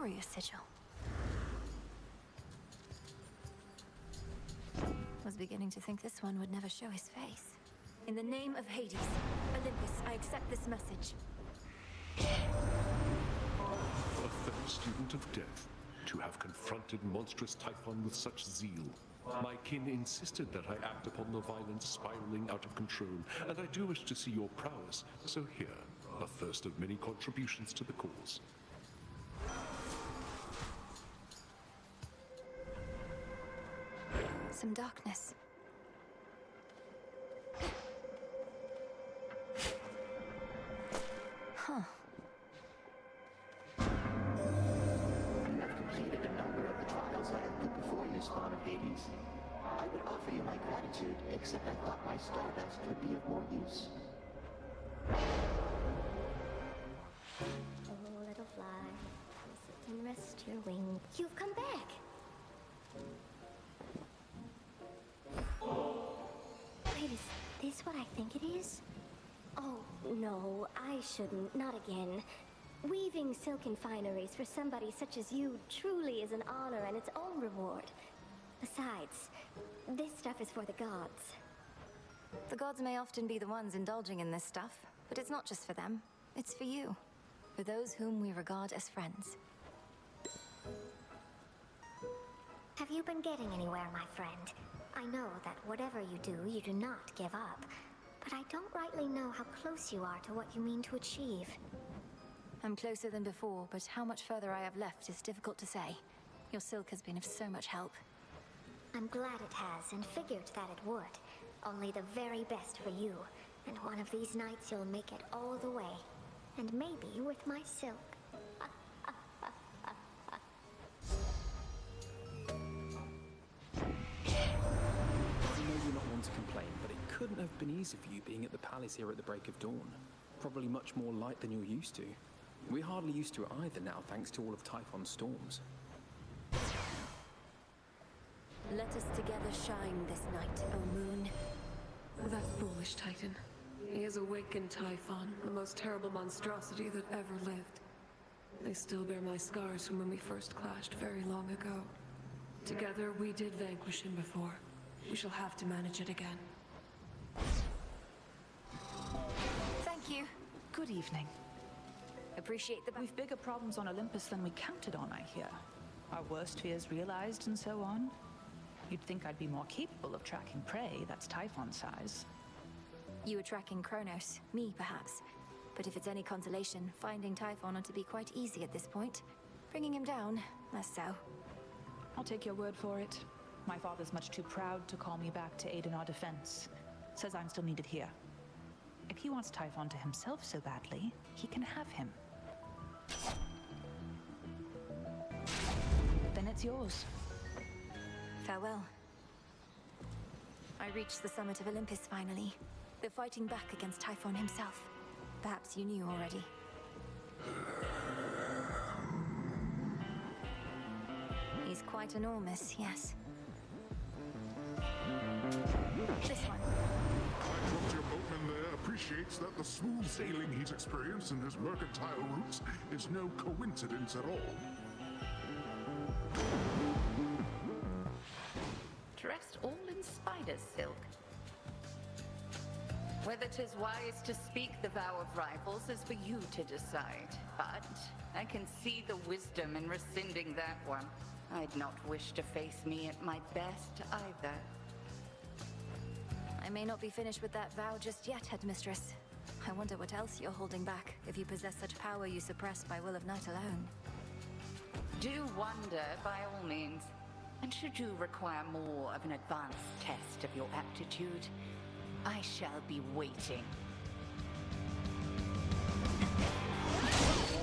warrior sigil. Was beginning to think this one would never show his face. In the name of Hades, Olympus, I accept this message. A fair student of death, to have confronted monstrous Typhon with such zeal. My kin insisted that I act upon the violence spiraling out of control, and I do wish to see your prowess, so here, a first of many contributions to the cause. Some darkness. Huh. You have completed a number of the trials I have put before you, Spawn of Hades. I would offer you my gratitude, except I thought my stardust would be of more use. Oh, little fly, sit and rest your wing. You've come back! Wait, is this what I think it is? Oh, no, I shouldn't. Not again. Weaving silken fineries for somebody such as you truly is an honor and its own reward. Besides, this stuff is for the gods. The gods may often be the ones indulging in this stuff, but it's not just for them. It's for you. For those whom we regard as friends. Have you been getting anywhere, my friend? I know that whatever you do not give up. But I don't rightly know how close you are to what you mean to achieve. I'm closer than before, but how much further I have left is difficult to say. Your silk has been of so much help. I'm glad it has, and figured that it would. Only the very best for you. And one of these nights you'll make it all the way. And maybe with my silk. I know you're not one to complain, but it couldn't have been easy for you being at the palace here at the break of dawn. Probably much more light than you're used to. We're hardly used to it either now, thanks to all of Typhon's storms. Let us together shine this night, O moon. That foolish Titan. He has awakened Typhon, the most terrible monstrosity that ever lived. I still bear my scars from when we first clashed very long ago. Together, we did vanquish him before. We shall have to manage it again. Thank you. Good evening. Appreciate the... We've bigger problems on Olympus than we counted on, I hear. Our worst fears realized and so on. You'd think I'd be more capable of tracking prey that's Typhon size. You were tracking Kronos, me perhaps. But if it's any consolation, finding Typhon ought to be quite easy at this point. Bringing him down, less so. I'll take your word for it. My father's much too proud to call me back to aid in our defense. Says I'm still needed here. If he wants Typhon to himself so badly, he can have him. Then it's yours. Farewell. I reached the summit of Olympus finally. They're fighting back against Typhon himself. Perhaps you knew already. He's quite enormous, yes. This one. I trust your boatman there appreciates that the smooth sailing he's experienced in his mercantile routes is no coincidence at all. Dressed all in spider silk. Whether 'tis wise to speak the vow of rivals is for you to decide. But I can see the wisdom in rescinding that one. I'd not wish to face me at my best either. I may not be finished with that vow just yet, Headmistress. I wonder what else you're holding back, if you possess such power you suppress by will of night alone. Do wonder, by all means. And should you require more of an advanced test of your aptitude, I shall be waiting.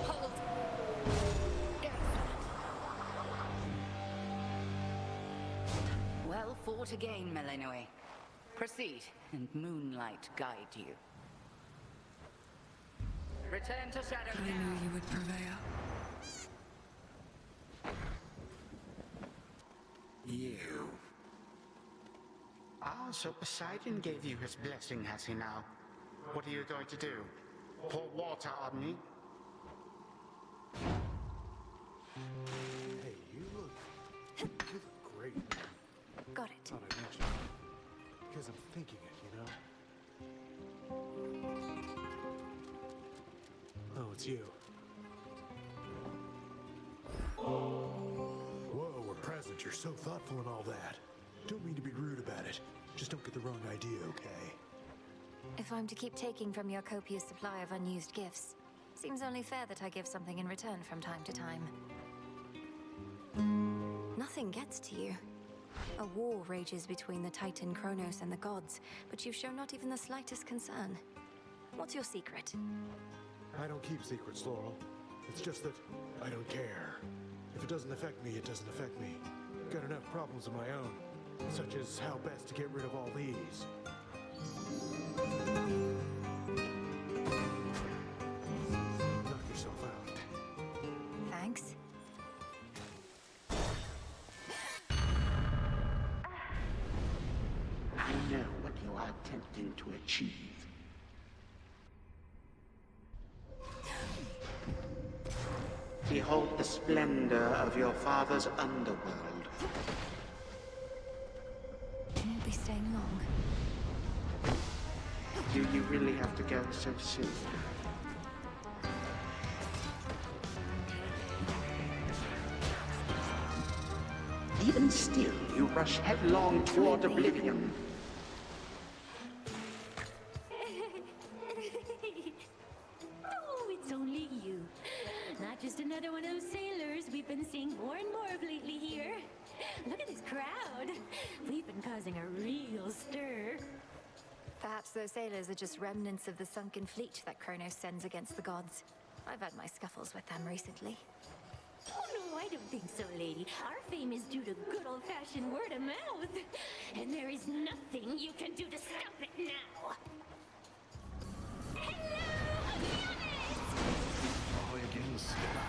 Hold! Well fought again, Melinoe. Proceed, and moonlight guide you. Return to Shadow. I knew you would prevail. You. Ah, so Poseidon gave you his blessing, has he now? What are you going to do? Pour water on me? Hey, you look great, man. Got it. Thought I'd mention it. Because I'm thinking it, you know? Oh, it's you. Whoa, a present. You're so thoughtful and all that. Don't mean to be rude about it. Just don't get the wrong idea, okay? If I'm to keep taking from your copious supply of unused gifts, seems only fair that I give something in return from time to time. Nothing gets to you. A war rages between the Titan Kronos and the gods, but you've shown not even the slightest concern. What's your secret? I don't keep secrets, Laurel. It's just that I don't care. If it doesn't affect me, it doesn't affect me. Got enough problems of my own, such as how best to get rid of all these. Knock yourself out. Thanks. I know what you are attempting to achieve. Behold the splendor of your father's underworld. You won't be staying long. Do you really have to go so soon? Even still, you rush headlong toward oblivion. Oh, it's only you. Not just another one of those sailors we've been seeing more and more of lately here. Look at this crowd. We've been causing a real stir. Perhaps those sailors are just remnants of the sunken fleet that Kronos sends against the gods. I've had my scuffles with them recently. Oh no, I don't think so, lady. Our fame is due to good old-fashioned word of mouth. And there is nothing you can do to stop it now. Hello, Ahoy again, skipper.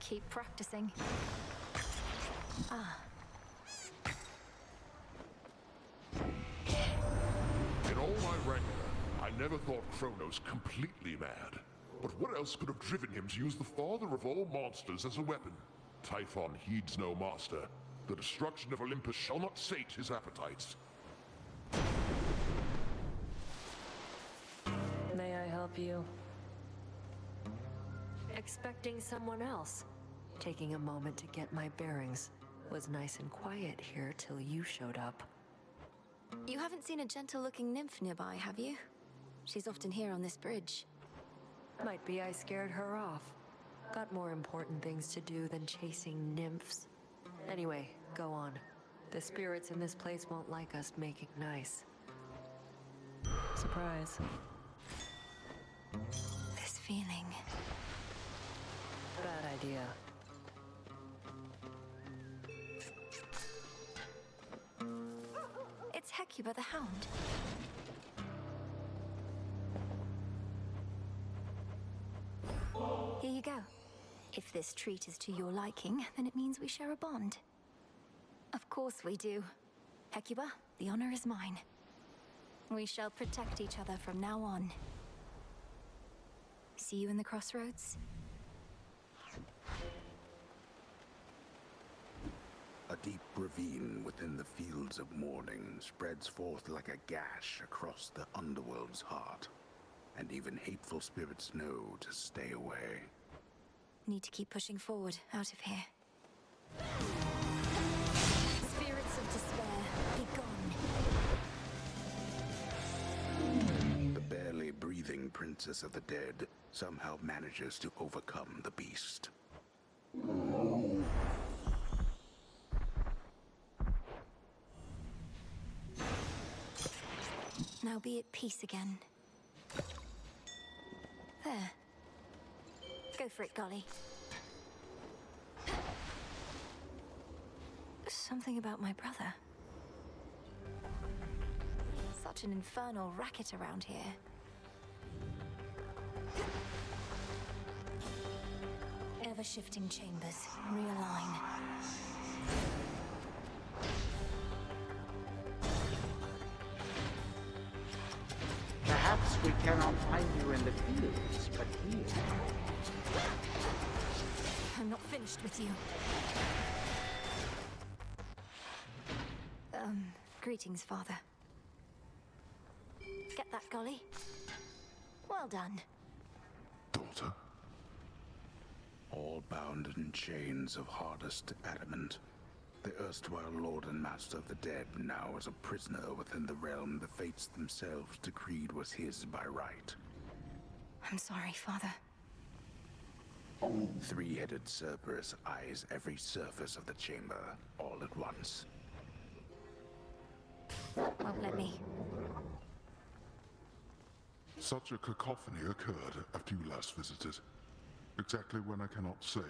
Keep practicing. Ah. In all my rancor, I never thought Kronos completely mad. But what else could have driven him to use the father of all monsters as a weapon? Typhon heeds no master. The destruction of Olympus shall not sate his appetites. May I help you? Expecting someone else. Taking a moment to get my bearings. Was nice and quiet here till you showed up. You haven't seen a gentle-looking nymph nearby, have you? She's often here on this bridge. Might be I scared her off. Got more important things to do than chasing nymphs. Anyway, go on. The spirits in this place won't like us making nice. Surprise. This feeling. Bad idea. It's Hecuba the Hound. Here you go. If this treat is to your liking, then it means we share a bond. Of course we do. Hecuba, the honor is mine. We shall protect each other from now on. See you in the Crossroads? A deep ravine within the fields of morning spreads forth like a gash across the underworld's heart. And even hateful spirits know to stay away. Need to keep pushing forward, out of here. Spirits of despair, be gone. The barely breathing princess of the dead somehow manages to overcome the beast. Now be at peace again. There. Go for it, Golly. Something about my brother. Such an infernal racket around here. Ever-shifting chambers. Realign. We cannot find you in the fields, but here. I'm not finished with you. Greetings, Father. Get that, Golly? Well done. Daughter? All bound in chains of hardest adamant. The erstwhile Lord and Master of the Dead now is a prisoner within the realm the fates themselves decreed was his by right. I'm sorry, Father. Three-headed Cerberus eyes every surface of the chamber, all at once. Won't let me. Such a cacophony occurred after you last visited. Exactly when I cannot say.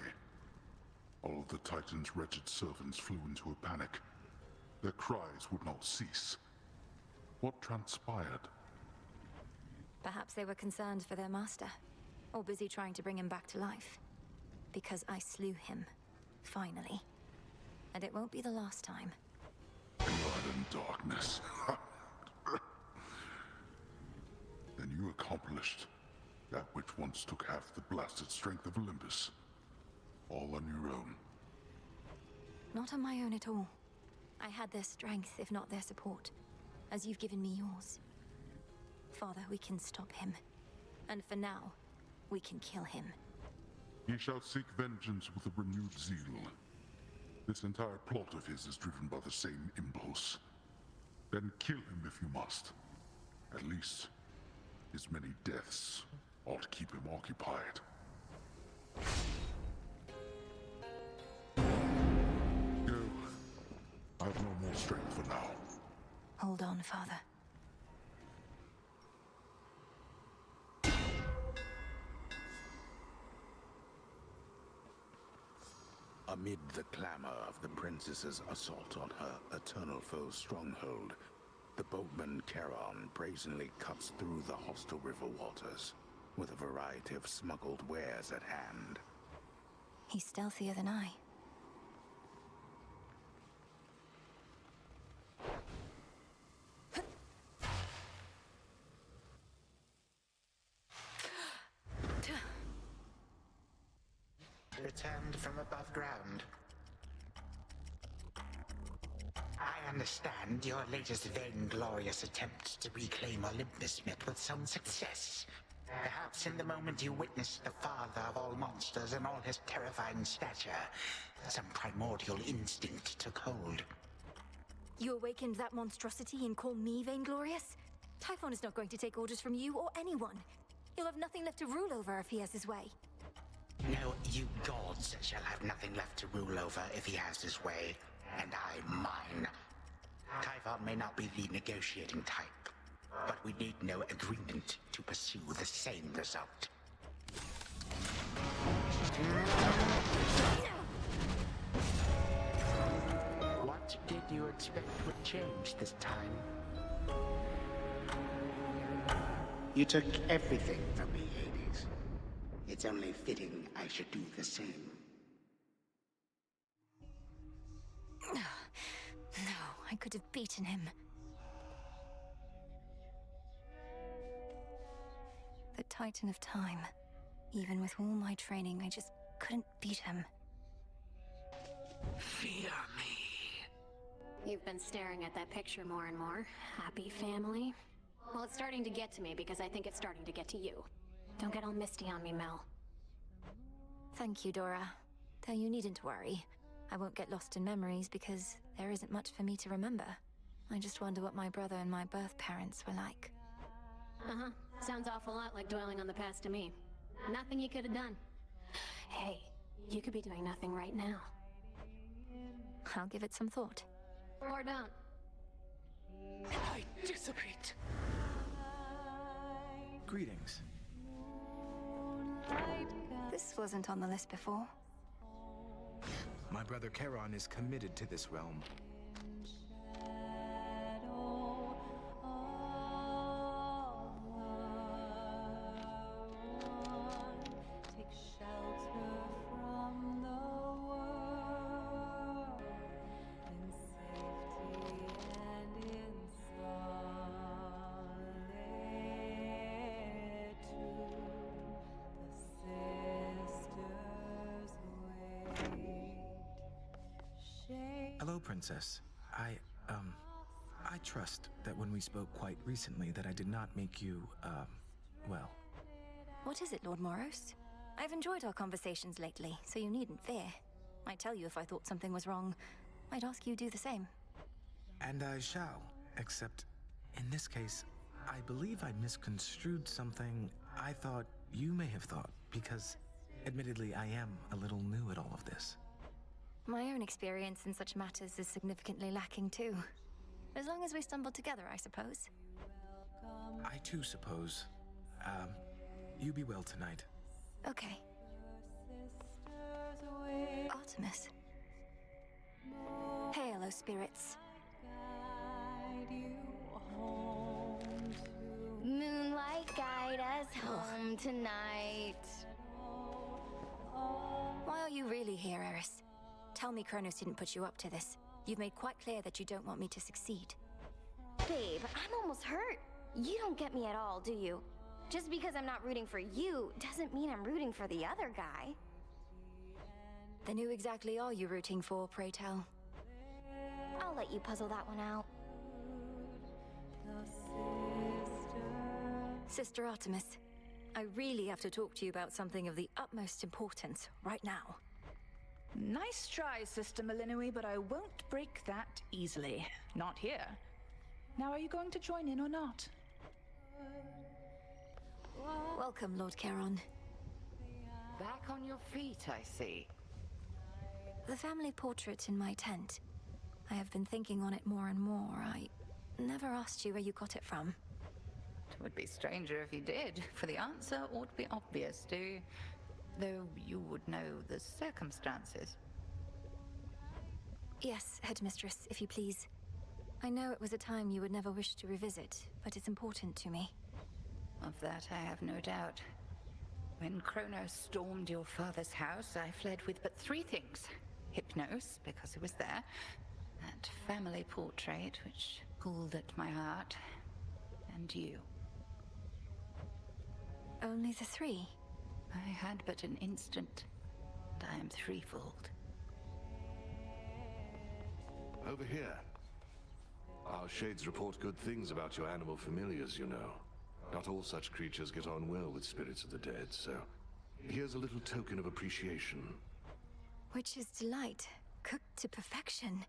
All of the Titan's wretched servants flew into a panic. Their cries would not cease. What transpired? Perhaps they were concerned for their master, or busy trying to bring him back to life. Because I slew him, finally. And it won't be the last time. Blood and darkness. Then you accomplished that which once took half the blasted strength of Olympus. All on your own. Not on my own at all. I had their strength, if not their support, as you've given me yours. Father, we can stop him. And for now, we can kill him. He shall seek vengeance with a renewed zeal. This entire plot of his is driven by the same impulse. Then kill him if you must. At least, his many deaths ought to keep him occupied. Go. I have no more strength for now. Hold on, Father. Amid the clamor of the princess's assault on her eternal foe's stronghold, the boatman Charon brazenly cuts through the hostile river waters, with a variety of smuggled wares at hand. He's stealthier than I. Returned from above ground. I understand your latest vainglorious attempt to reclaim Olympus met with some success. Perhaps in the moment you witnessed the father of all monsters and all his terrifying stature, some primordial instinct took hold. You awakened that monstrosity and call me vainglorious? Typhon is not going to take orders from you or anyone. He'll have nothing left to rule over if he has his way. No, you gods shall have nothing left to rule over if he has his way, and I mine. Typhon may not be the negotiating type, but we need no agreement to pursue the same result. What did you expect would change this time? You took everything from me, Hades. It's only fitting I should do the same. No, I could have beaten him. The Titan of Time. Even with all my training, I just couldn't beat him. Fear me. You've been staring at that picture more and more. Happy family? Well, it's starting to get to me because I think it's starting to get to you. Don't get all misty on me, Mel. Thank you, Dora. Though you needn't worry. I won't get lost in memories because there isn't much for me to remember. I just wonder what my brother and my birth parents were like. Uh-huh. Sounds awful lot like dwelling on the past to me. Nothing you could have done. Hey, you could be doing nothing right now. I'll give it some thought. Or don't. I dissipate. Greetings. This wasn't on the list before. My brother Charon is committed to this realm. Princess. I trust that when we spoke quite recently that I did not make you, well... What is it, Lord Moros? I've enjoyed our conversations lately, so you needn't fear. I'd tell you if I thought something was wrong. I'd ask you do the same. And I shall, except in this case, I believe I misconstrued something I thought you may have thought, because admittedly I am a little new at all of this. My own experience in such matters is significantly lacking too. As long as we stumble together, I suppose. I too suppose. You be well tonight. Okay. Artemis. Hail, O spirits. Moonlight, guide us home tonight. Why are you really here, Eris? Tell me Kronos didn't put you up to this. You've made quite clear that you don't want me to succeed. Babe, I'm almost hurt. You don't get me at all, do you? Just because I'm not rooting for you doesn't mean I'm rooting for the other guy. Then who exactly are you rooting for, pray tell? I'll let you puzzle that one out. Sister Artemis, I really have to talk to you about something of the utmost importance right now. Nice try, Sister Malinui, but I won't break that easily. Not here. Now, are you going to join in or not? Welcome, Lord Charon. Back on your feet, I see. The family portrait in my tent. I have been thinking on it more and more. I never asked you where you got it from. It would be stranger if you did, for the answer ought to be obvious, though you would know the circumstances. Yes, Headmistress, if you please. I know it was a time you would never wish to revisit, but it's important to me. Of that I have no doubt. When Kronos stormed your father's house, I fled with but 3 things. Hypnos, because it was there. That family portrait, which pulled at my heart. And you. Only the 3? I had but an instant, and I am threefold. Over here. Our shades report good things about your animal familiars, you know. Not all such creatures get on well with spirits of the dead, so here's a little token of appreciation. Witch's delight, cooked to perfection.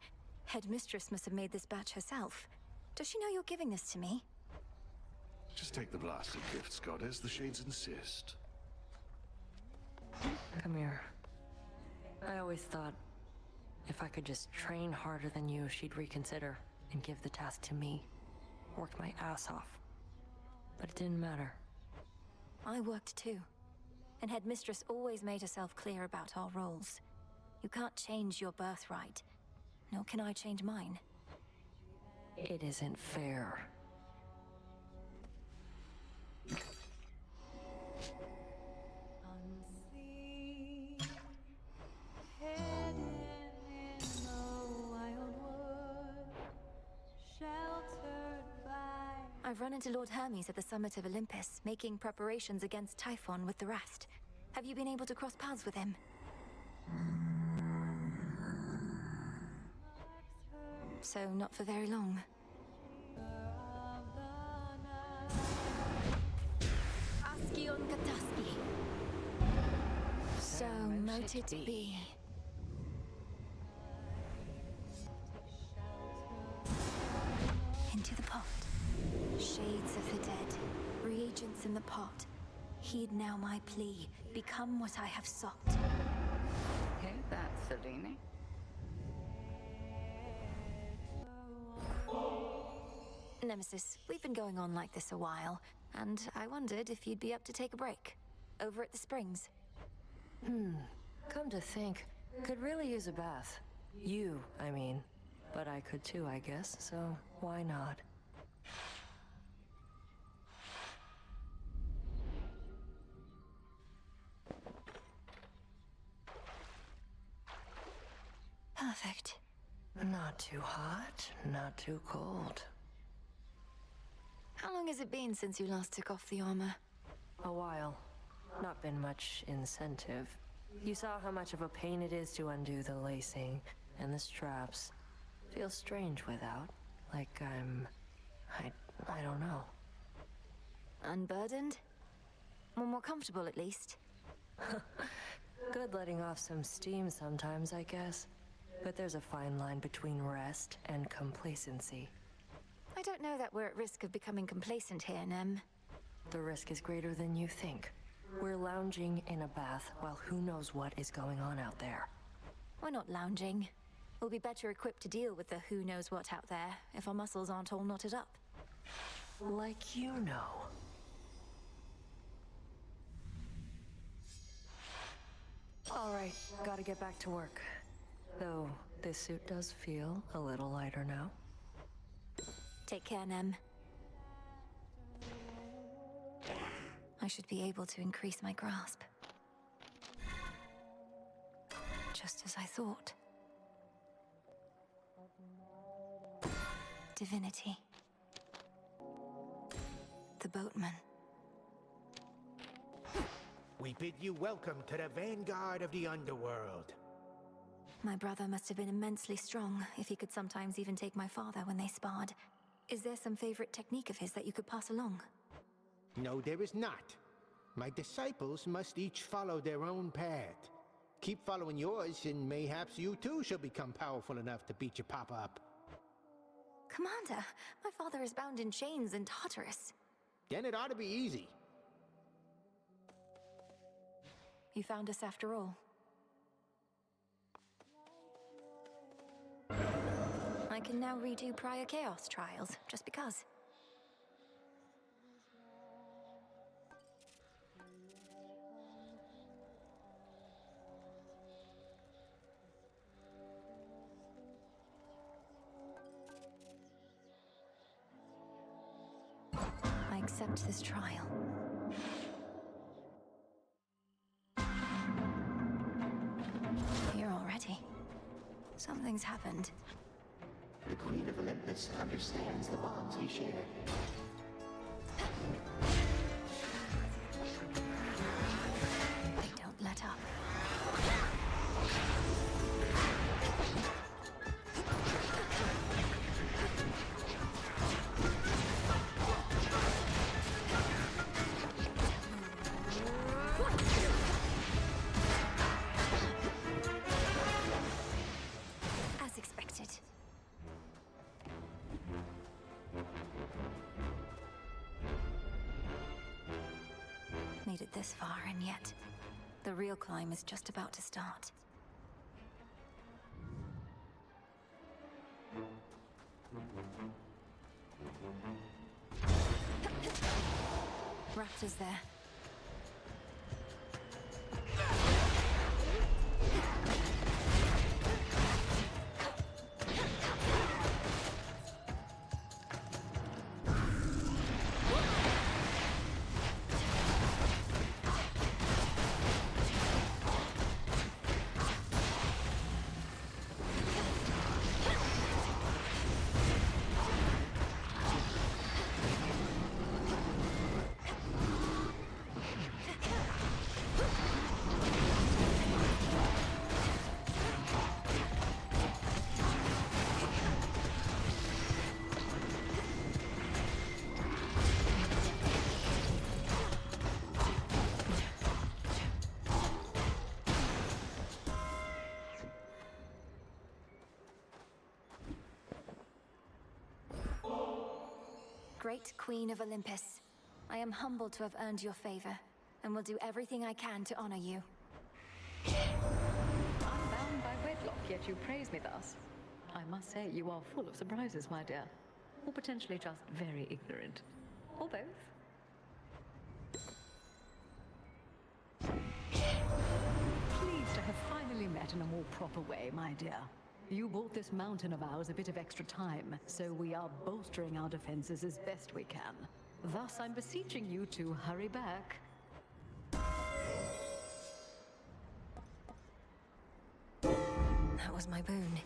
Headmistress must have made this batch herself. Does she know you're giving this to me? Just take the blasted gifts, Goddess. The shades insist. Come here. I always thought if I could just train harder than you, she'd reconsider and give the task to me. Worked my ass off. But it didn't matter. I worked too. And Headmistress always made herself clear about our roles. You can't change your birthright, nor can I change mine. It isn't fair. I've run into Lord Hermes at the summit of Olympus, making preparations against Typhon with the rest. Have you been able to cross paths with him? So, not for very long. Askion Kataski. So mote it be. Into the pot. Shades of the dead. Reagents in the pot. Heed now my plea. Become what I have sought. Hear that, Selene? Nemesis, we've been going on like this a while, and I wondered if you'd be up to take a break. Over at the Springs. Come to think, could really use a bath. You, I mean. But I could too, I guess, so why not? Perfect. Not too hot, not too cold. How long has it been since you last took off the armor? A while. Not been much incentive. You saw how much of a pain it is to undo the lacing and the straps. Feels strange without. Like I don't know. Unburdened? Or more comfortable, at least. Good letting off some steam sometimes, I guess. But there's a fine line between rest and complacency. I don't know that we're at risk of becoming complacent here, Nem. The risk is greater than you think. We're lounging in a bath while who knows what is going on out there. We're not lounging. We'll be better equipped to deal with the who knows what out there if our muscles aren't all knotted up. Like you know. All right, gotta get back to work. Though, this suit does feel a little lighter now. Take care, Nem. I should be able to increase my grasp. Just as I thought. Divinity. The boatman. We bid you welcome to the vanguard of the underworld. My brother must have been immensely strong, if he could sometimes even take my father when they sparred. Is there some favorite technique of his that you could pass along? No, there is not. My disciples must each follow their own path. Keep following yours, and mayhaps you too shall become powerful enough to beat your papa up. Commander, my father is bound in chains in Tartarus. Then it ought to be easy. You found us after all. I can now redo prior Chaos trials, just because. I accept this trial. Here already. Something's happened. The Queen of Olympus understands the bonds we share. They don't let up. As expected. Made it this far, and yet the real climb is just about to start. Raptors there. Great Queen of Olympus, I am humbled to have earned your favor, and will do everything I can to honor you. I'm bound by wedlock, yet you praise me thus. I must say you are full of surprises, my dear. Or potentially just very ignorant. Or both. Pleased to have finally met in a more proper way, my dear. You bought this mountain of ours a bit of extra time, so we are bolstering our defenses as best we can. Thus, I'm beseeching you to hurry back. That was my boon.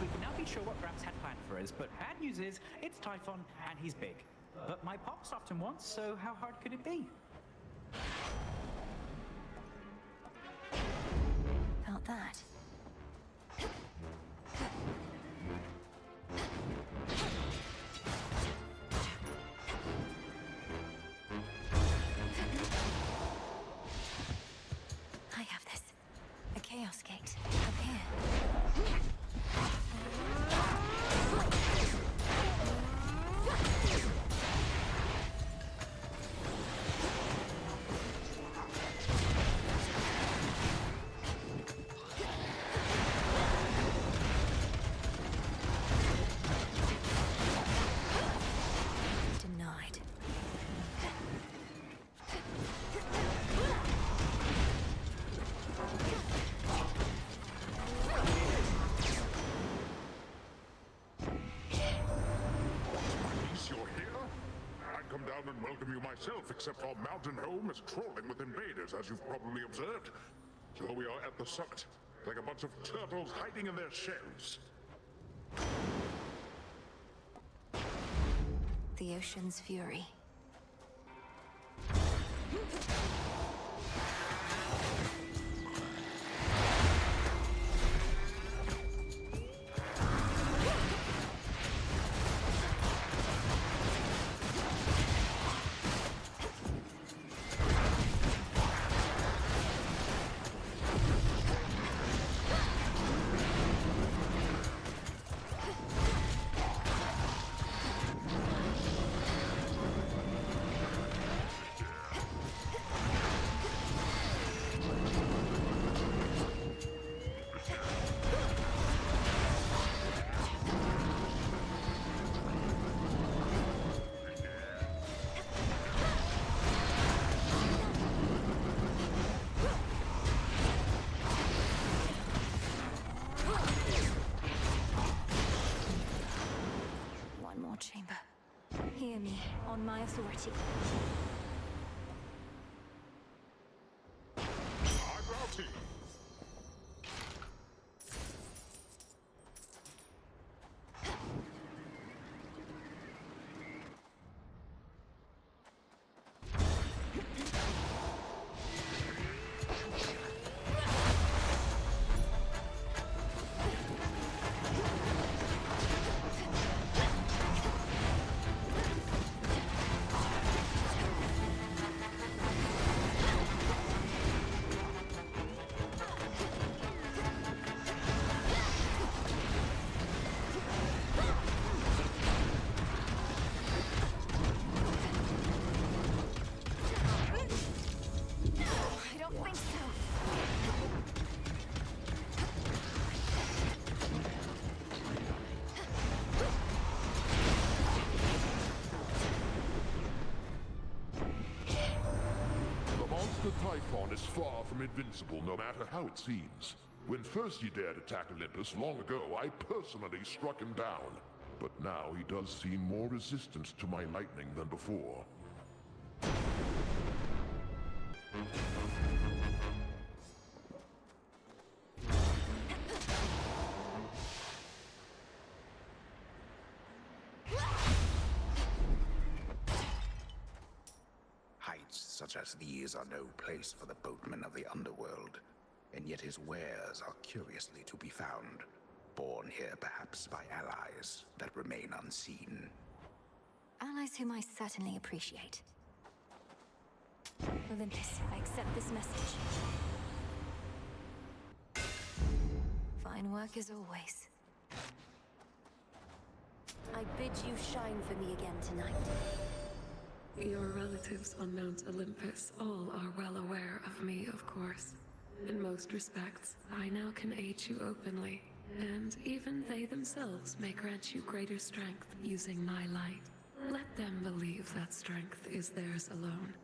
we can now be sure what Gramps had planned for us, but bad news is, it's Typhon, and he's big. But my pop stopped him once, so how hard could it be? Felt that. I have this. A chaos gate. Up here. Denied. You're here? I'd come down and welcome you myself, except our mountain home is crawling with invaders, as you've probably observed. So we are at the summit, like a bunch of turtles hiding in their shells. The ocean's fury. One more chamber. Hear me, on my authority. I'm Rowdy. I don't think so. The monster Typhon is far from invincible, no matter how it seems. When first he dared attack Olympus long ago, I personally struck him down. But now he does seem more resistant to my lightning than before. Heights such as these are no place for the boatmen of the underworld, and yet his wares are curiously to be found, born here perhaps by allies that remain unseen. Allies whom I certainly appreciate. Olympus, I accept this message. Fine work as always. I bid you shine for me again tonight. Your relatives on Mount Olympus all are well aware of me, of course. In most respects, I now can aid you openly, and even they themselves may grant you greater strength using my light. Let them believe that strength is theirs alone.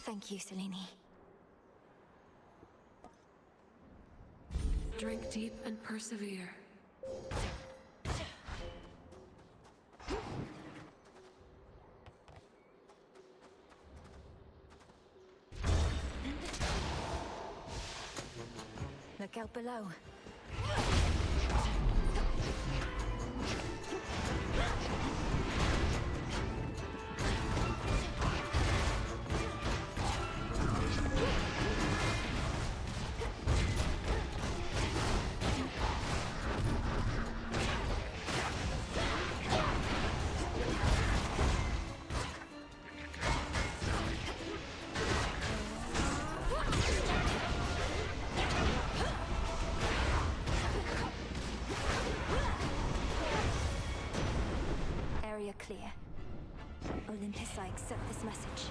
Thank you, Selene. Drink deep and persevere. Look out below. Area clear. Olympus, I accept this message.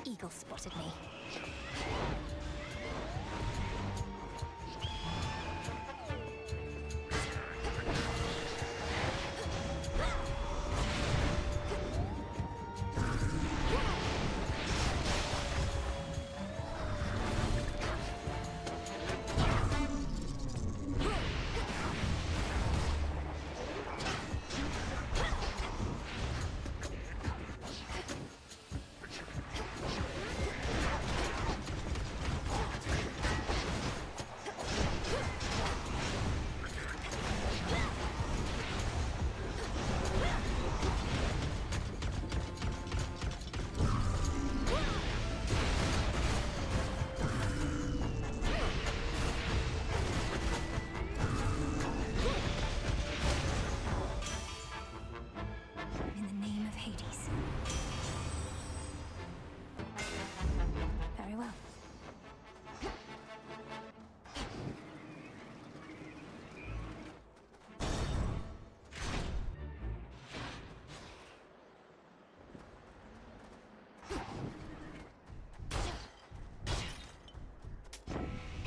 Eagle spotted me. In the name of Hades. Very well.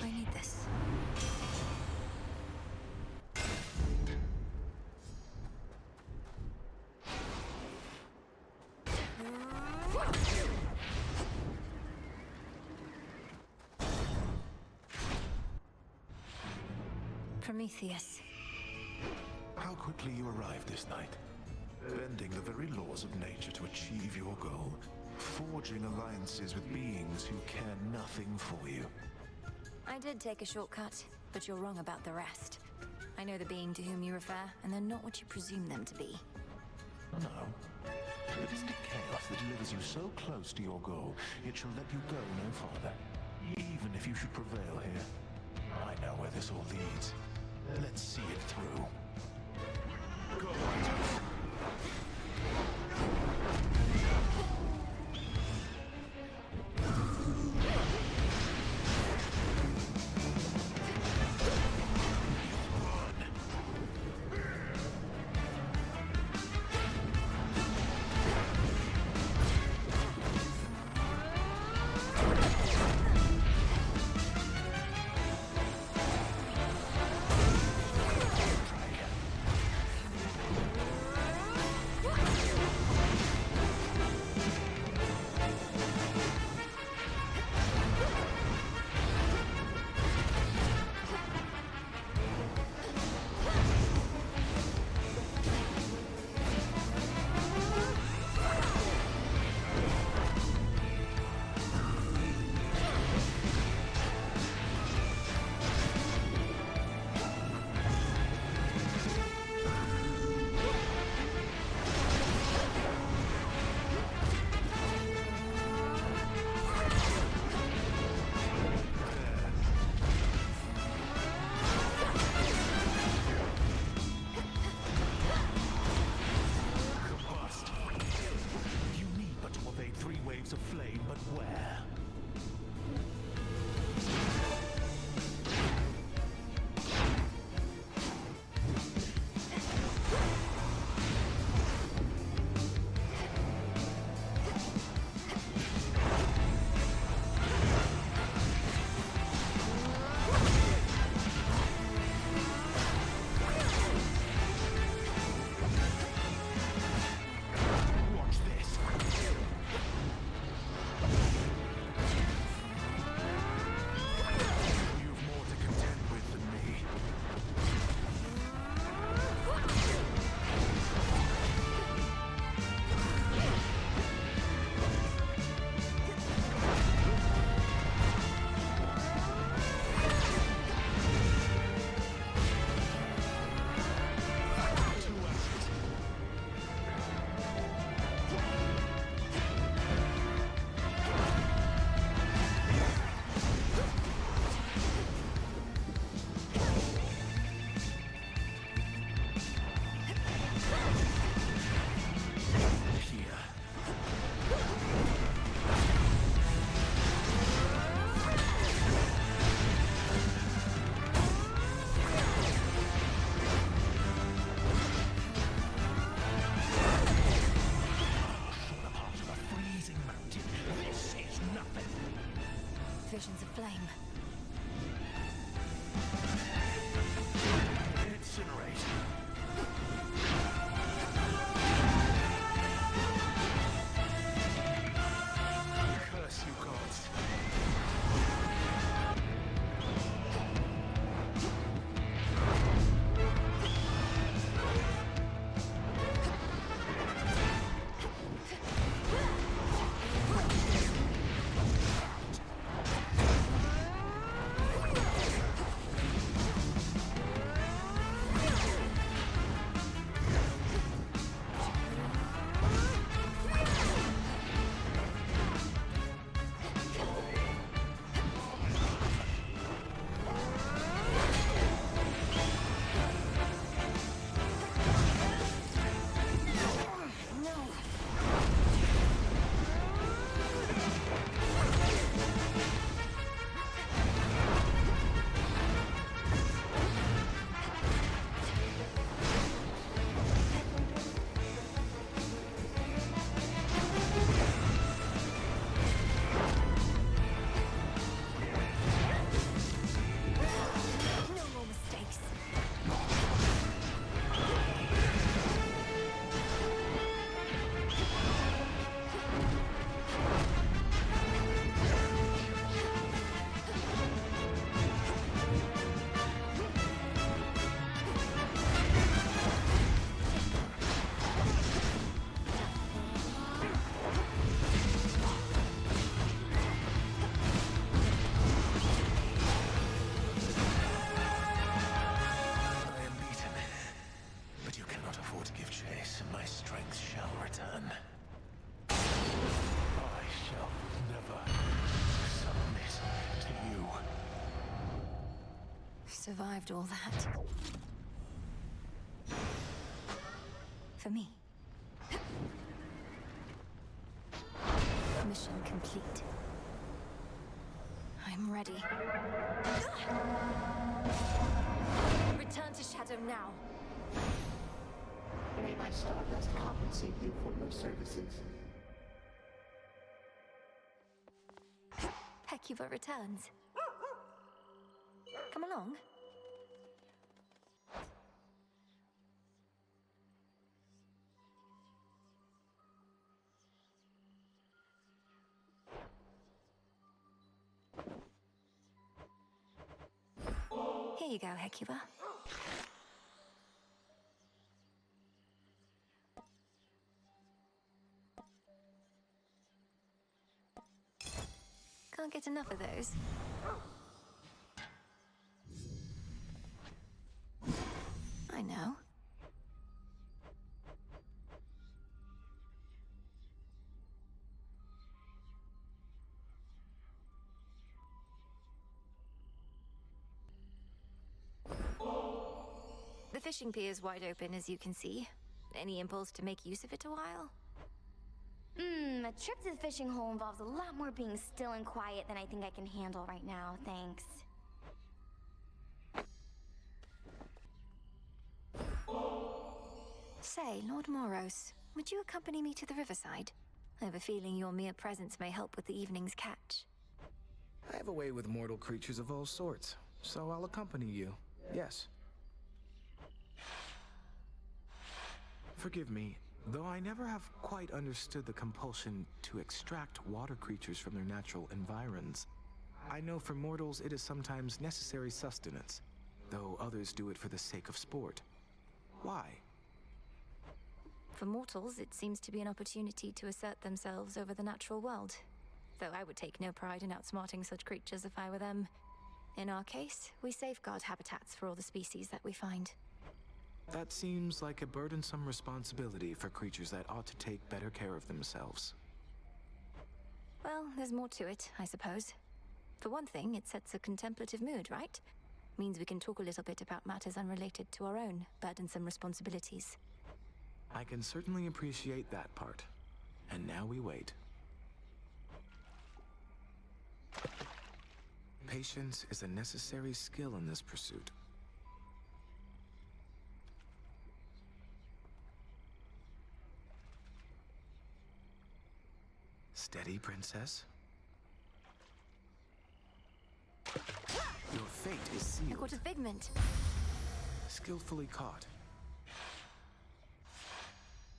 I need this. Prometheus. How quickly you arrived this night. Bending the very laws of nature to achieve your goal. Forging alliances with beings who care nothing for you. I did take a shortcut, but you're wrong about the rest. I know the being to whom you refer, and they're not what you presume them to be. No. But isn't it chaos that delivers you so close to your goal, it shall let you go no farther? Even if you should prevail here. I know where this all leads. Let's see it through. Go, flame. Incinerate. Curse you, gods. Survived all that. For me. Mission complete. I'm ready. Return to Shadow now. May my stardust compensate you for your services. Hecuba returns. Come along. Here you go, Hecuba. Can't get enough of those. I know. The fishing pier is wide open, as you can see. Any impulse to make use of it a while? A trip to the fishing hole involves a lot more being still and quiet than I think I can handle right now, thanks. Say, Lord Moros, would you accompany me to the riverside? I have a feeling your mere presence may help with the evening's catch. I have a way with mortal creatures of all sorts, so I'll accompany you. Yes. Forgive me, though I never have quite understood the compulsion to extract water creatures from their natural environs. I know for mortals it is sometimes necessary sustenance, though others do it for the sake of sport. Why? For mortals, it seems to be an opportunity to assert themselves over the natural world. Though I would take no pride in outsmarting such creatures if I were them. In our case, we safeguard habitats for all the species that we find. That seems like a burdensome responsibility for creatures that ought to take better care of themselves. Well, there's more to it, I suppose. For one thing, it sets a contemplative mood, right? Means we can talk a little bit about matters unrelated to our own burdensome responsibilities. I can certainly appreciate that part. And now we wait. Patience is a necessary skill in this pursuit. Steady, princess. fate is I sealed. caught a figment. Skillfully caught.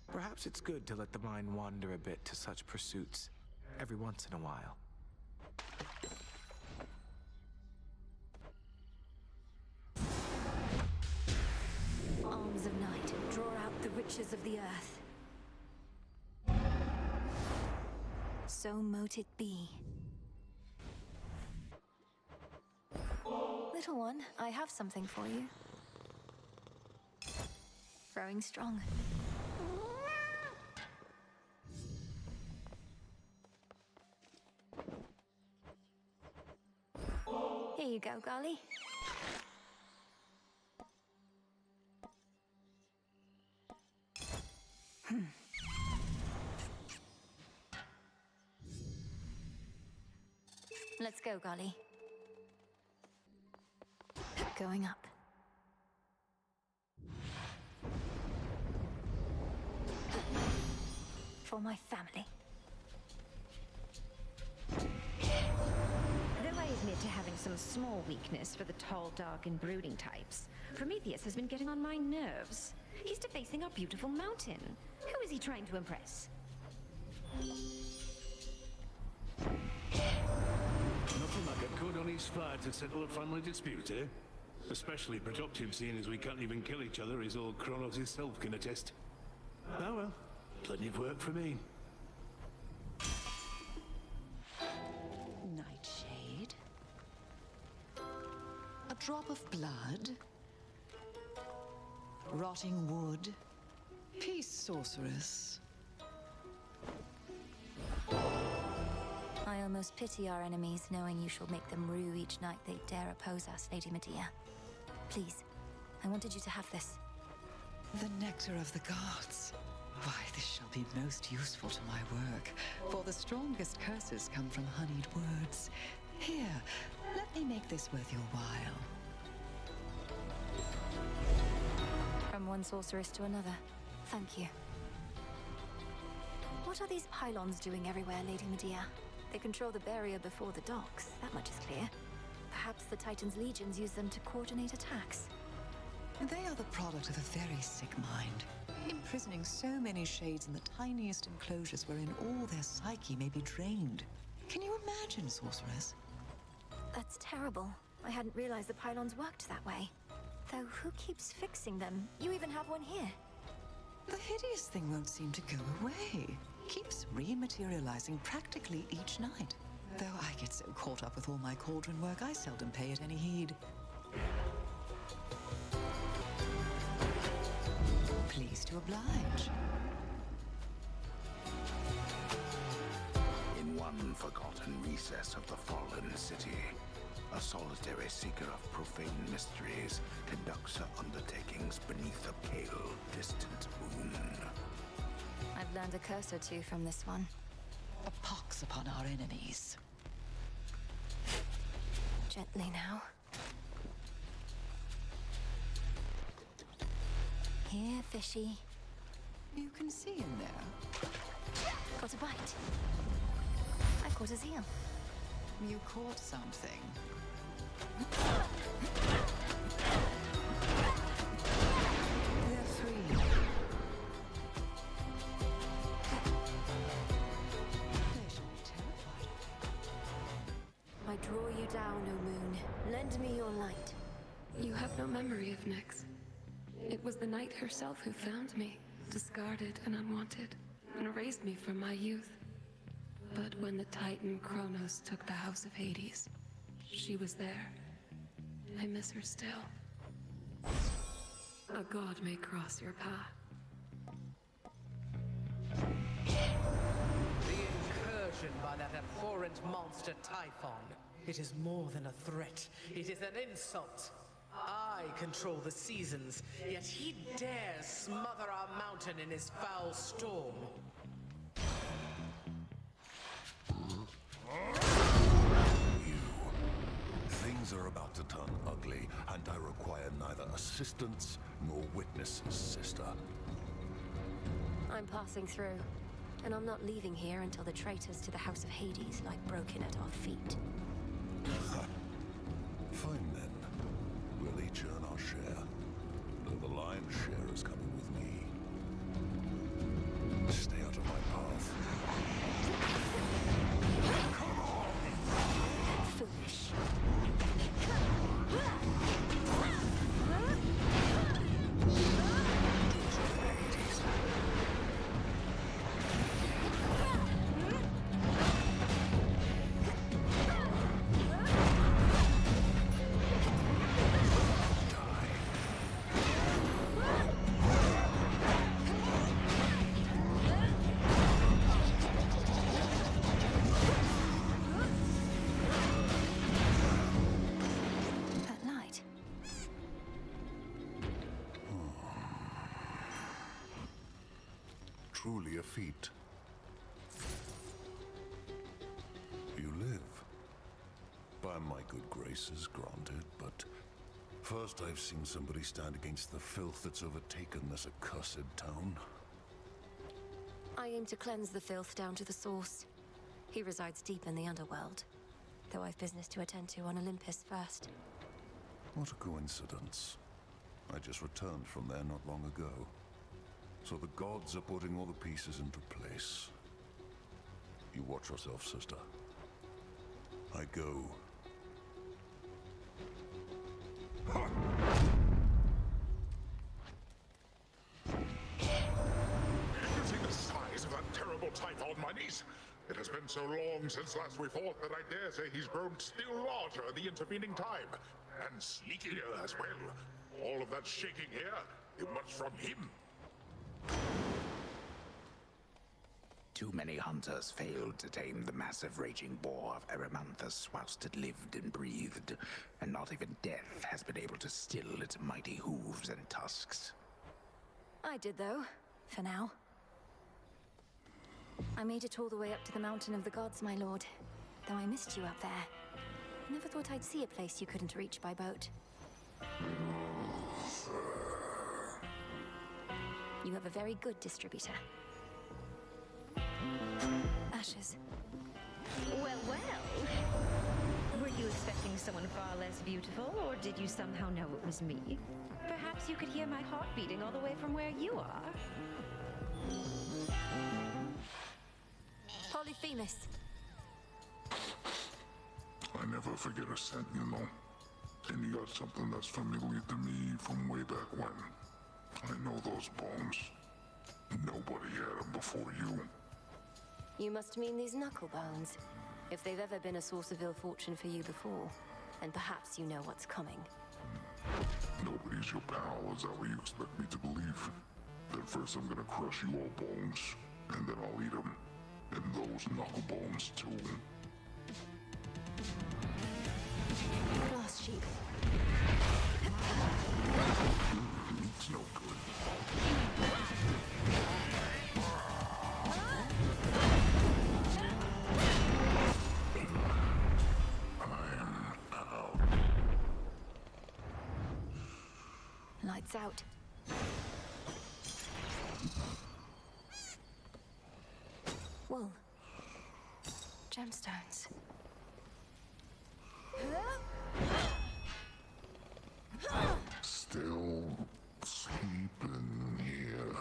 Perhaps it's good to let the mind wander a bit to such pursuits every once in a while. Arms of night, draw out the riches of the earth. So mote it be. Little one, I have something for you. Growing strong. Here you go, Golly. Let's go, Golly. Going up. For my family. Though I admit to having some small weakness for the tall, dark, and brooding types, Prometheus has been getting on my nerves. He's defacing our beautiful mountain. Who is he trying to impress? Nothing like a good honest fight to settle a family dispute, eh? Especially productive, seeing as we can't even kill each other, as old Kronos himself can attest. Oh well, plenty of work for me. Nightshade. A drop of blood. Rotting wood. Peace, sorceress. I almost pity our enemies, knowing you shall make them rue each night they dare oppose us, Lady Medea. Please, I wanted you to have this. The nectar of the gods. Why, this shall be most useful to my work, for the strongest curses come from honeyed words. Here, let me make this worth your while. From one sorceress to another. Thank you. What are these pylons doing everywhere, Lady Medea? They control the barrier before the docks, that much is clear. Perhaps the Titan's legions use them to coordinate attacks. They are the product of a very sick mind, imprisoning so many shades in the tiniest enclosures wherein all their psyche may be drained. Can you imagine, sorceress? That's terrible. I hadn't realized the pylons worked that way. Though who keeps fixing them? You even have one here. The hideous thing won't seem to go away. Keeps rematerializing practically each night. Though I get so caught up with all my cauldron work, I seldom pay it any heed. Pleased to oblige. In one forgotten recess of the fallen city, a solitary seeker of profane mysteries conducts her undertakings beneath a pale, distant moon. I've learned a curse or two from this one. A pox upon our enemies. Gently now. Here, fishy. You can see in there. Got a bite. I caught a seal. You caught something. They're free. They should be terrified. I draw you down, O moon. Lend me your light. You have no memory of Nyx. It was the night herself who found me, discarded and unwanted, and raised me from my youth. But when the Titan Kronos took the House of Hades, she was there. I miss her still. A god may cross your path. The incursion by that abhorrent monster Typhon. It is more than a threat. It is an insult. I control the seasons, yet he dares smother our mountain in his foul storm. Things are about to turn ugly, and I require neither assistance nor witnesses, sister. I'm passing through, and I'm not leaving here until the traitors to the House of Hades lie broken at our feet. Fine then. each earn our share. Though the lion's share is coming with me. Stay out of my path. Come on! Foolish. Truly a feat. You live. By my good graces, granted, but first I've seen somebody stand against the filth that's overtaken this accursed town. I aim to cleanse the filth down to the source. He resides deep in the underworld, though I've business to attend to on Olympus first. What a coincidence. I just returned from there not long ago. So the gods are putting all the pieces into place. You watch yourself, sister. I go. You see the size of that terrible Typhon, my niece? It has been so long since last we fought that I dare say he's grown still larger the intervening time. And sneakier as well. All of that shaking here, it was from him. Too many hunters failed to tame the massive raging boar of Erymanthus whilst it lived and breathed, and not even death has been able to still its mighty hooves and tusks. I did, though, for now. I made it all the way up to the Mountain of the Gods, my lord, though I missed you up there. Never thought I'd see a place you couldn't reach by boat. You have a very good distributor. Ashes. Well, well. Were you expecting someone far less beautiful, or did you somehow know it was me? Perhaps you could hear my heart beating all the way from where you are. Polyphemus. I never forget a scent, you know. And you got something that's familiar to me from way back when. I know those bones. Nobody had them before you. You must mean these knuckle bones. If they've ever been a source of ill fortune for you before, then perhaps you know what's coming. Nobody's your pal, is that what you expect me to believe? Then first I'm gonna crush you all bones, and then I'll eat them. And those knuckle bones too. Glass sheep. It's no good. Lights out. Wool. Gemstones. Still sleeping here.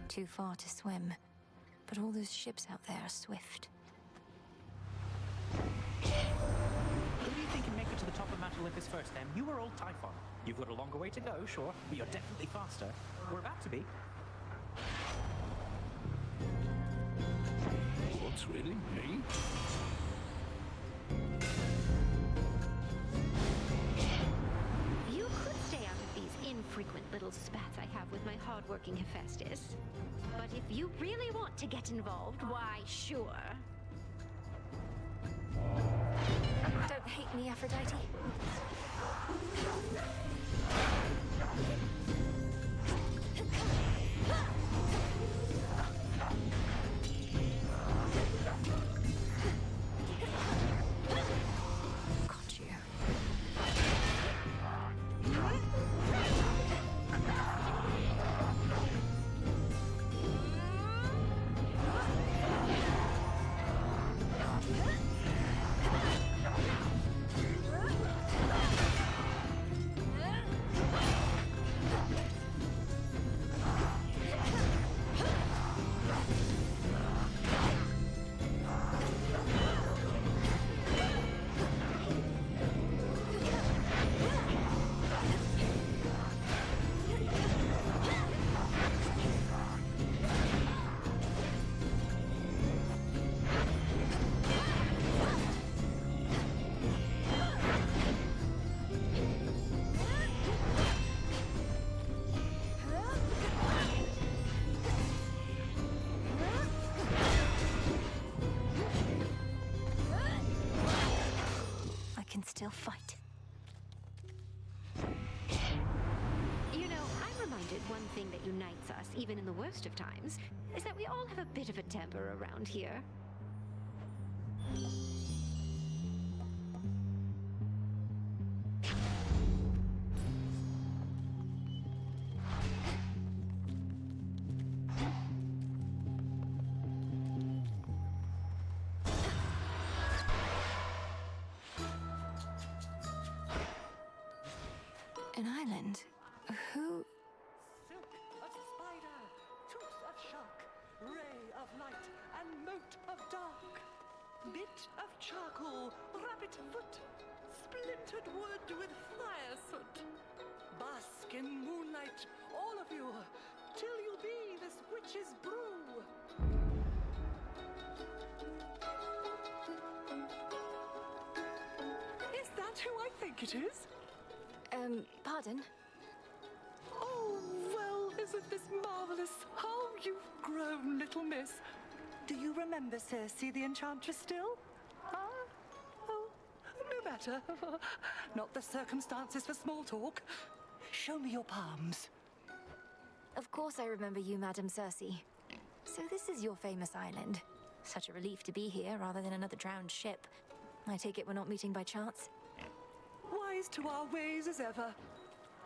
Too far to swim, but all those ships out there are swift. Who do you think can make it to the top of Mount Olympus first, then? You or old Typhon? You've got a longer way to go, sure, but you're definitely faster. We're about to be. What's really me? You could stay out of these infrequent little spats I have with my hardworking Hephaestus. But if you really want to get involved, why, sure. Don't hate me, Aphrodite. Got you. still fight. You know, I'm reminded one thing that unites us, even in the worst of times, is that we all have a bit of a temper around here. An island? Who? Silk of spider, tooth of shark, ray of light, and mote of dark. Bit of charcoal, rabbit foot, splintered wood with fire soot. Bask in moonlight, all of you, till you be this witch's brew. Is that who I think it is? Pardon? Oh, well, isn't this marvelous? How you've grown, little miss. Do you remember Circe the Enchantress still? Ah? Oh, no matter. Not the circumstances for small talk. Show me your palms. Of course I remember you, Madam Circe. So this is your famous island. Such a relief to be here rather than another drowned ship. I take it we're not meeting by chance? Wise to our ways as ever.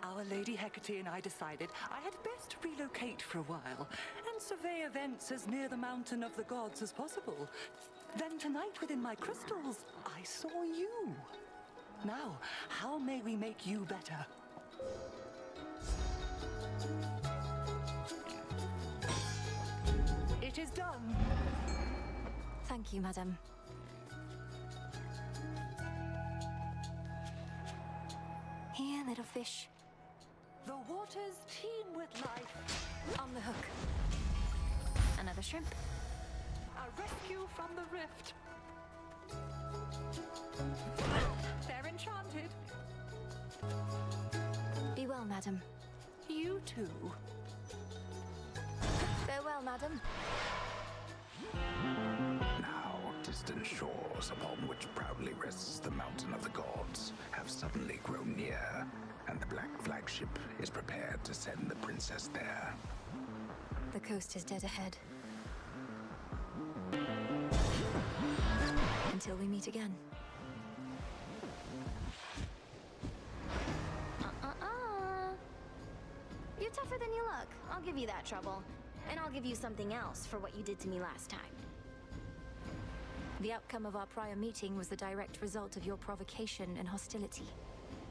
Our Lady Hecate and I decided I had best relocate for a while and survey events as near the mountain of the gods as possible. Then tonight within my crystals, I saw you. Now, how may we make you better? It is done. Thank you, madam. Here, little fish. The waters teem with life. On the hook. Another shrimp. A rescue from the rift. They're enchanted. Be well, madam. You too. Farewell, madam. Now, distant shores upon which proudly rests the mountain of the gods have suddenly grown near, and the black flagship is prepared to send the princess there. The coast is dead ahead. Until we meet again. You're tougher than you look. I'll give you that trouble. And I'll give you something else for what you did to me last time. The outcome of our prior meeting was the direct result of your provocation and hostility.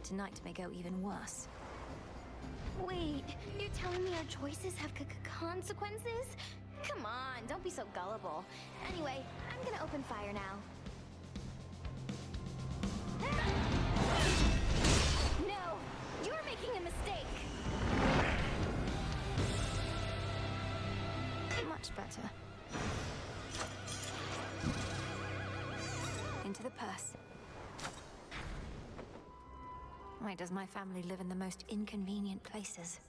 Tonight may go even worse. Wait, you're telling me our choices have consequences? Come on, don't be so gullible. Anyway, I'm gonna open fire now. No, you're making a mistake. Much better. Into the purse. Why does my family live in the most inconvenient places?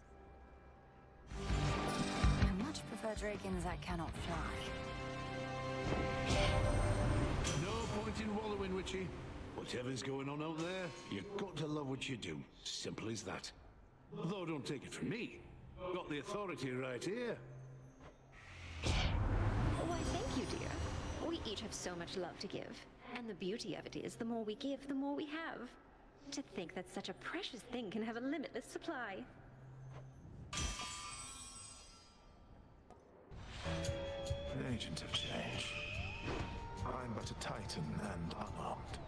I much prefer dragons that cannot fly. No point in wallowing, Witchy. Whatever's going on out there, you've got to love what you do. Simple as that. Though don't take it from me. Got the authority right here. Why, thank you, dear. We each have so much love to give. And the beauty of it is, the more we give, the more we have. To think that such a precious thing can have a limitless supply. Agents have changed. I'm but a titan and unarmed.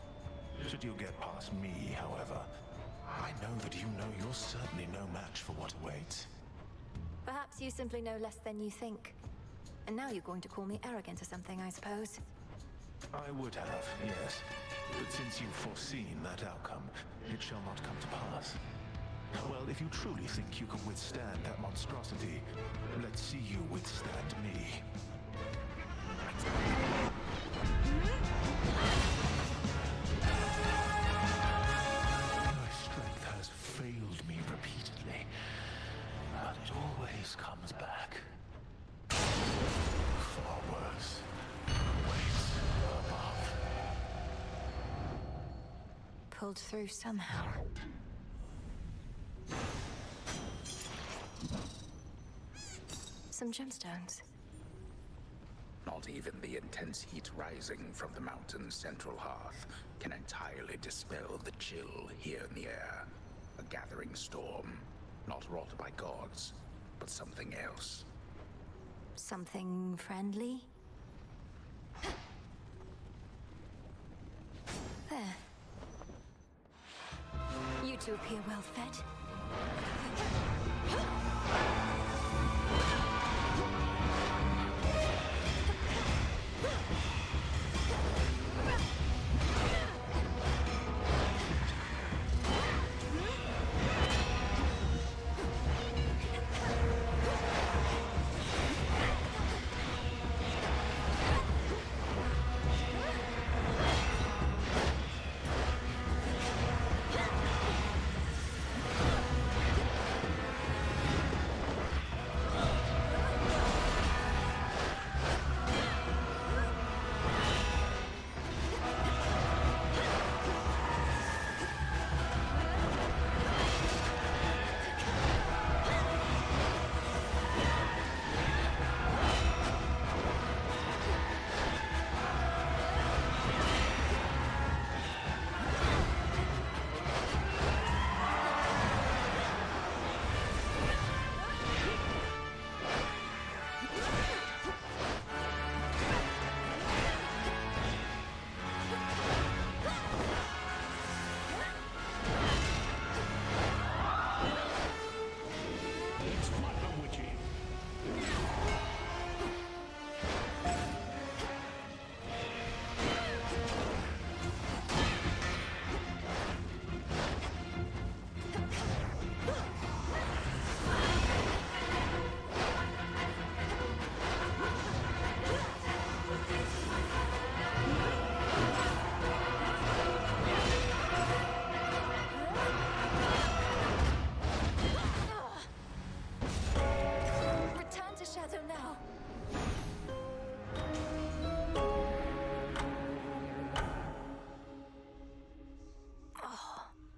Should you get past me, however, I know that you know you're certainly no match for what awaits. Perhaps you simply know less than you think. And now you're going to call me arrogant or something, I suppose. I would have, yes. But since you've foreseen that outcome, it shall not come to pass. Well, if you truly think you can withstand that monstrosity, let's see you withstand me. My strength has failed me repeatedly, but it always comes back. Far worse. pulled through somehow. Some gemstones. Not even the intense heat rising from the mountain's central hearth can entirely dispel the chill here in the air. A gathering storm, not wrought by gods, but something else. Something friendly? There. You two appear well fed.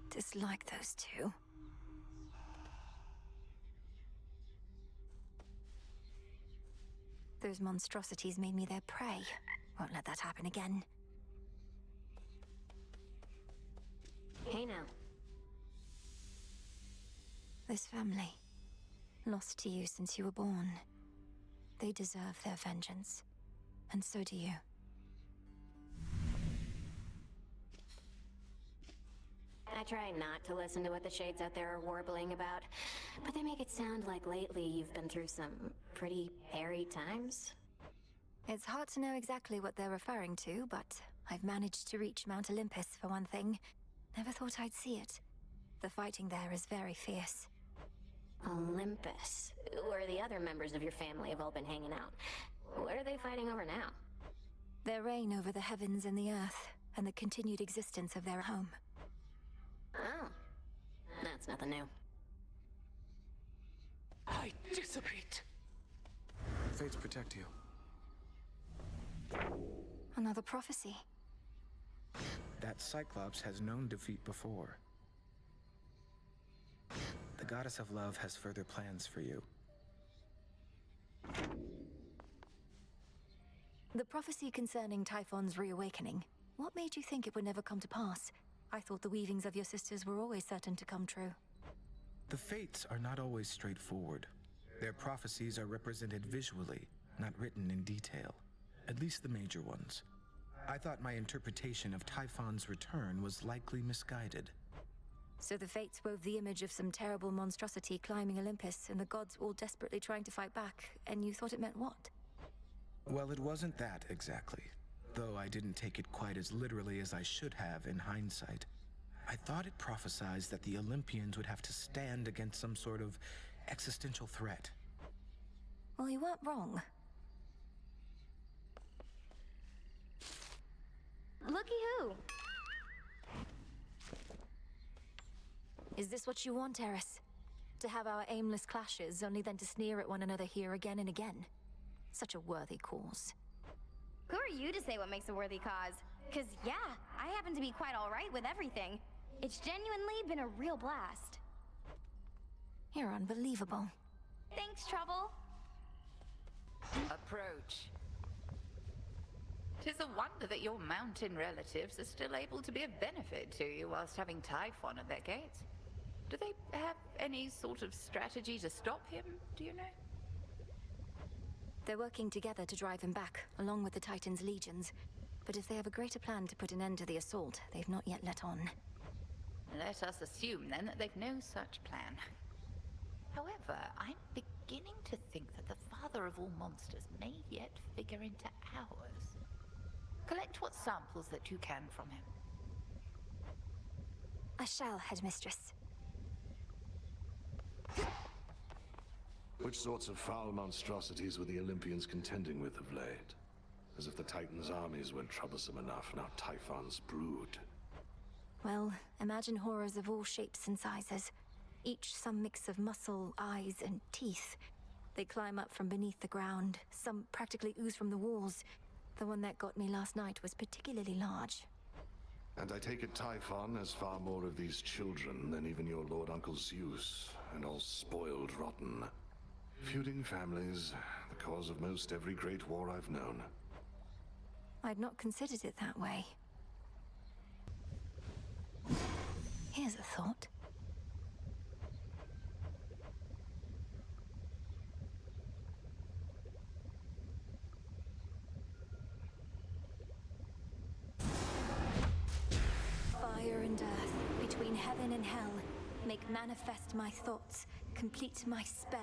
Dislike those two. Those monstrosities made me their prey. Won't let that happen again. Hey now. This family, lost to you since you were born. They deserve their vengeance. And so do you. I try not to listen to what the shades out there are warbling about, but they make it sound like lately you've been through some pretty hairy times. It's hard to know exactly what they're referring to, but I've managed to reach Mount Olympus for one thing. Never thought I'd see it. The fighting there is very fierce. Olympus? Where the other members of your family have all been hanging out. What are they fighting over now? Their reign over the heavens and the earth, and the continued existence of their home. Oh. That's nothing new. I dissipate. Fates protect you. Another prophecy. That Cyclops has known defeat before. The goddess of love has further plans for you. The prophecy concerning Typhon's reawakening. What made you think it would never come to pass? I thought the weavings of your sisters were always certain to come true. The fates are not always straightforward. Their prophecies are represented visually, not written in detail. At least the major ones. I thought my interpretation of Typhon's return was likely misguided. So the fates wove the image of some terrible monstrosity climbing Olympus, and the gods all desperately trying to fight back, and you thought it meant what? Well, it wasn't that exactly. Though I didn't take it quite as literally as I should have in hindsight. I thought it prophesied that the Olympians would have to stand against some sort of existential threat. Well, you weren't wrong. Looky who! Is this what you want, Eris? To have our aimless clashes, only then to sneer at one another here again and again? Such a worthy cause. Who are you to say what makes a worthy cause? 'Cause yeah, I happen to be quite alright with everything. It's genuinely been a real blast. You're unbelievable. Thanks, Trouble. Approach. 'Tis a wonder that your mountain relatives are still able to be of benefit to you whilst having Typhon at their gates. Do they have any sort of strategy to stop him, do you know? They're working together to drive him back, along with the Titan's legions. But if they have a greater plan to put an end to the assault, they've not yet let on. Let us assume, then, that they've no such plan. However, I'm beginning to think that the father of all monsters may yet figure into ours. Collect what samples that you can from him. I shall, Headmistress. Which sorts of foul monstrosities were the Olympians contending with of late? As if the Titan's armies weren't troublesome enough, now Typhon's brood. Well, imagine horrors of all shapes and sizes. Each some mix of muscle, eyes, and teeth. They climb up from beneath the ground. Some practically ooze from the walls. The one that got me last night was particularly large. And I take it Typhon has far more of these children than even your Lord Uncle Zeus, and all spoiled rotten. Feuding families, the cause of most every great war I've known. I'd not considered it that way. Here's a thought. Fire and earth, between heaven and hell, make manifest my thoughts, complete my spell.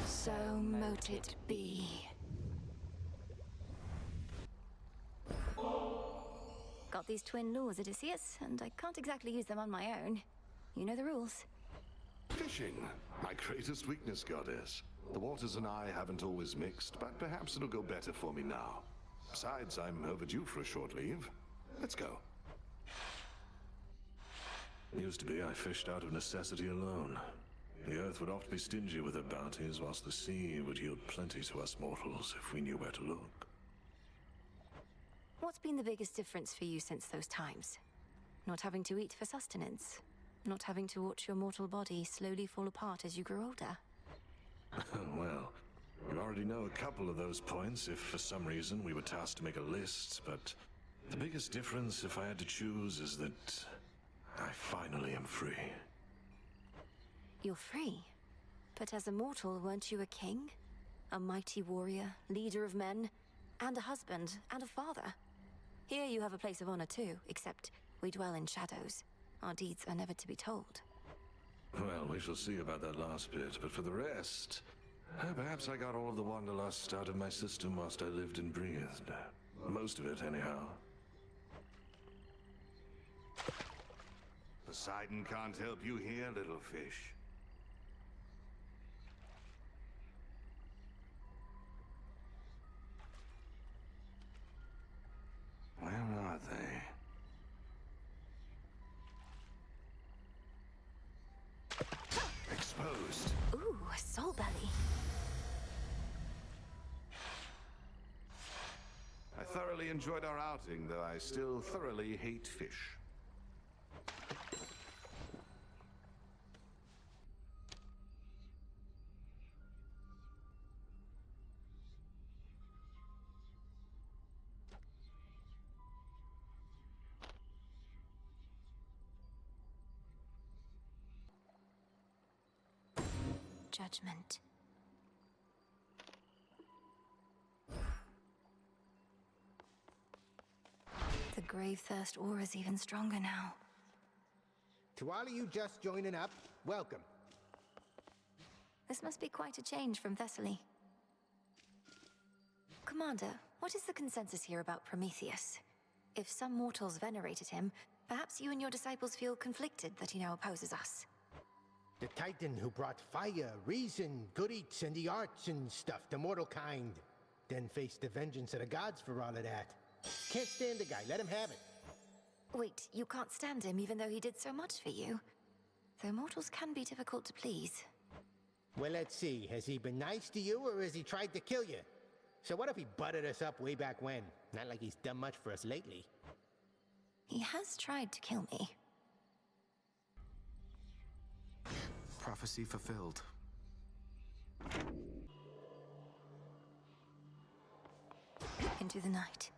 So mote it be. Got these twin laws, Odysseus, and I can't exactly use them on my own. You know the rules. Fishing, my greatest weakness, goddess. The waters and I haven't always mixed, but perhaps it'll go better for me now. Besides, I'm overdue for a short leave. Let's go. Used to be I fished out of necessity alone. The earth would oft be stingy with her bounties, whilst the sea would yield plenty to us mortals if we knew where to look. What's been the biggest difference for you since those times? Not having to eat for sustenance? Not having to watch your mortal body slowly fall apart as you grow older? Well, you already know a couple of those points if for some reason we were tasked to make a list, but the biggest difference, if I had to choose, is that I finally am free. You're free. But as a mortal, weren't you a king? A mighty warrior, leader of men, and a husband, and a father. Here you have a place of honor too, except we dwell in shadows. Our deeds are never to be told. Well, we shall see about that last bit, but for the rest, perhaps I got all of the wanderlust out of my system whilst I lived and breathed. Most of it, anyhow. Poseidon can't help you here, little fish. Where are they? Exposed. Ooh, a soul belly. I thoroughly enjoyed our outing, though I still thoroughly hate fish. Judgment. The grave thirst aura is even stronger now. To all of you just joining up, welcome. This must be quite a change from Thessaly. Commander, what is the consensus here about Prometheus? If some mortals venerated him, perhaps you and your disciples feel conflicted that he now opposes us. The Titan who brought fire, reason, good eats, and the arts and stuff to mortal kind. Then faced the vengeance of the gods for all of that. Can't stand the guy, let him have it. Wait, you can't stand him even though he did so much for you? Though mortals can be difficult to please. Well, let's see. Has he been nice to you, or has he tried to kill you? So what if he butted us up way back when? Not like he's done much for us lately. He has tried to kill me. Prophecy fulfilled. Into the night.